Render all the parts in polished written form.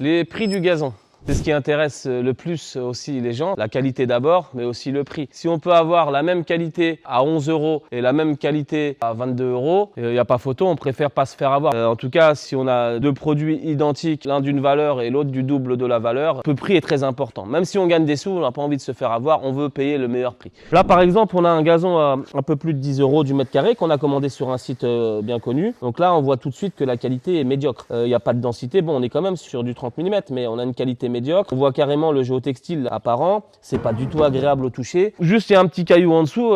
Les prix du gazon. C'est ce qui intéresse le plus aussi les gens, la qualité d'abord, mais aussi le prix. Si on peut avoir la même qualité à 11 € et la même qualité à 22 €, il n'y a pas photo, on préfère pas se faire avoir. En tout cas, si on a deux produits identiques, l'un d'une valeur et l'autre du double de la valeur, le prix est très important. Même si on gagne des sous, on n'a pas envie de se faire avoir, on veut payer le meilleur prix. Là, par exemple, on a un gazon à un peu plus de 10 € du mètre carré qu'on a commandé sur un site bien connu. Donc là, on voit tout de suite que la qualité est médiocre. Il n'y a pas de densité. Bon, on est quand même sur du 30 mm, mais on a une qualité médiocre. On voit carrément le géotextile apparent, c'est pas du tout agréable au toucher. Juste, il y a un petit caillou en dessous,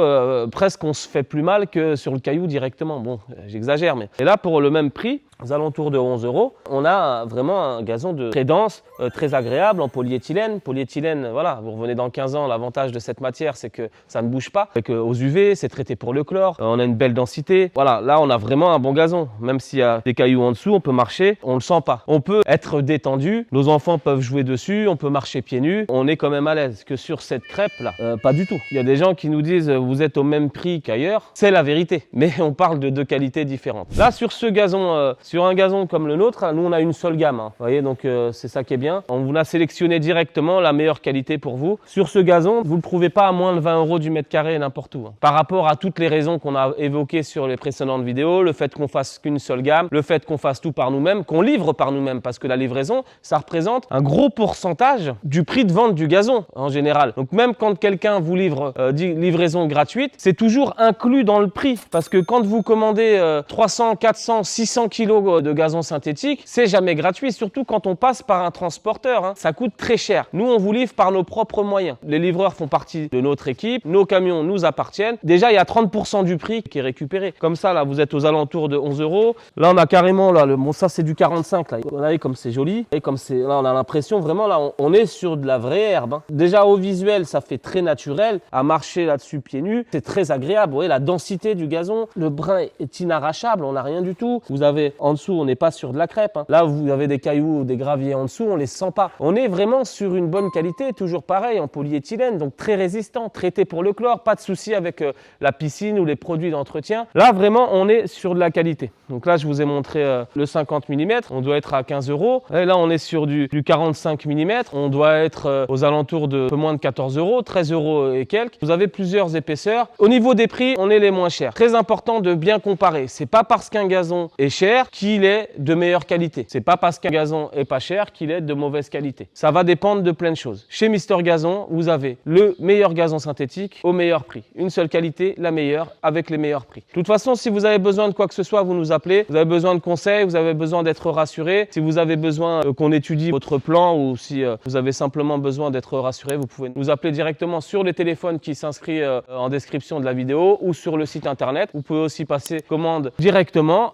presque on se fait plus mal que sur le caillou directement. Bon, j'exagère, mais... Et là, pour le même prix, aux alentours de 11 €, on a vraiment un gazon très dense, très agréable en polyéthylène. Polyéthylène, voilà, vous revenez dans 15 ans, l'avantage de cette matière, c'est que ça ne bouge pas. Avec aux UV, c'est traité pour le chlore, on a une belle densité. Voilà, là, on a vraiment un bon gazon. Même s'il y a des cailloux en dessous, on peut marcher, on le sent pas. On peut être détendu, nos enfants peuvent jouer dessus, on peut marcher pieds nus, on est quand même à l'aise. Que sur cette crêpe-là, pas du tout. Il y a des gens qui nous disent, vous êtes au même prix qu'ailleurs. C'est la vérité, mais on parle de deux qualités différentes. Là, sur ce gazon, sur un gazon comme le nôtre, nous on a une seule gamme. Vous voyez, donc c'est ça qui est bien. On vous a sélectionné directement la meilleure qualité pour vous. Sur ce gazon, vous ne le trouvez pas à moins de 20 € du mètre carré n'importe où. Par rapport à toutes les raisons qu'on a évoquées sur les précédentes vidéos, le fait qu'on fasse qu'une seule gamme, le fait qu'on fasse tout par nous-mêmes, qu'on livre par nous-mêmes, parce que la livraison, ça représente un gros pourcentage du prix de vente du gazon en général. Donc même quand quelqu'un vous livre livraison gratuite, c'est toujours inclus dans le prix. Parce que quand vous commandez 300, 400, 600 kg de gazon synthétique, c'est jamais gratuit, surtout quand on passe par un transporteur. Ça coûte très cher. Nous, on vous livre par nos propres moyens. Les livreurs font partie de notre équipe, nos camions nous appartiennent. Déjà, il y a 30% du prix qui est récupéré. Comme ça, là, vous êtes aux alentours de 11 €. Là, on a carrément, là, bon, ça, c'est du 45. Là. Vous voyez comme c'est joli. Et comme c'est, là, on a l'impression vraiment, là, on est sur de la vraie herbe. Déjà, au visuel, ça fait très naturel. À marcher là-dessus pieds nus, c'est très agréable. Vous voyez, la densité du gazon, le brin est inarrachable. On n'a rien du tout. Vous avez en dessous, on n'est pas sur de la crêpe. Là, vous avez des cailloux ou des graviers en dessous, on les sent pas. On est vraiment sur une bonne qualité, toujours pareil, en polyéthylène, donc très résistant, traité pour le chlore, pas de souci avec la piscine ou les produits d'entretien. Là, vraiment, on est sur de la qualité. Donc là, je vous ai montré le 50 mm, on doit être à 15 €. Et là, on est sur du 45 mm, on doit être aux alentours de un peu moins de 14 €, 13 € et quelques. Vous avez plusieurs épaisseurs. Au niveau des prix, on est les moins chers. Très important de bien comparer. C'est pas parce qu'un gazon est cher qu'il est de meilleure qualité. C'est pas parce qu'un gazon est pas cher qu'il est de mauvaise qualité. Ça va dépendre de plein de choses. Chez Mister Gazon, vous avez le meilleur gazon synthétique au meilleur prix. Une seule qualité, la meilleure, avec les meilleurs prix. De toute façon, si vous avez besoin de quoi que ce soit, vous nous appelez. Vous avez besoin de conseils, vous avez besoin d'être rassuré. Si vous avez besoin qu'on étudie votre plan ou si vous avez simplement besoin d'être rassuré, vous pouvez nous appeler directement sur les téléphones qui s'inscrivent en description de la vidéo ou sur le site internet. Vous pouvez aussi passer commande directement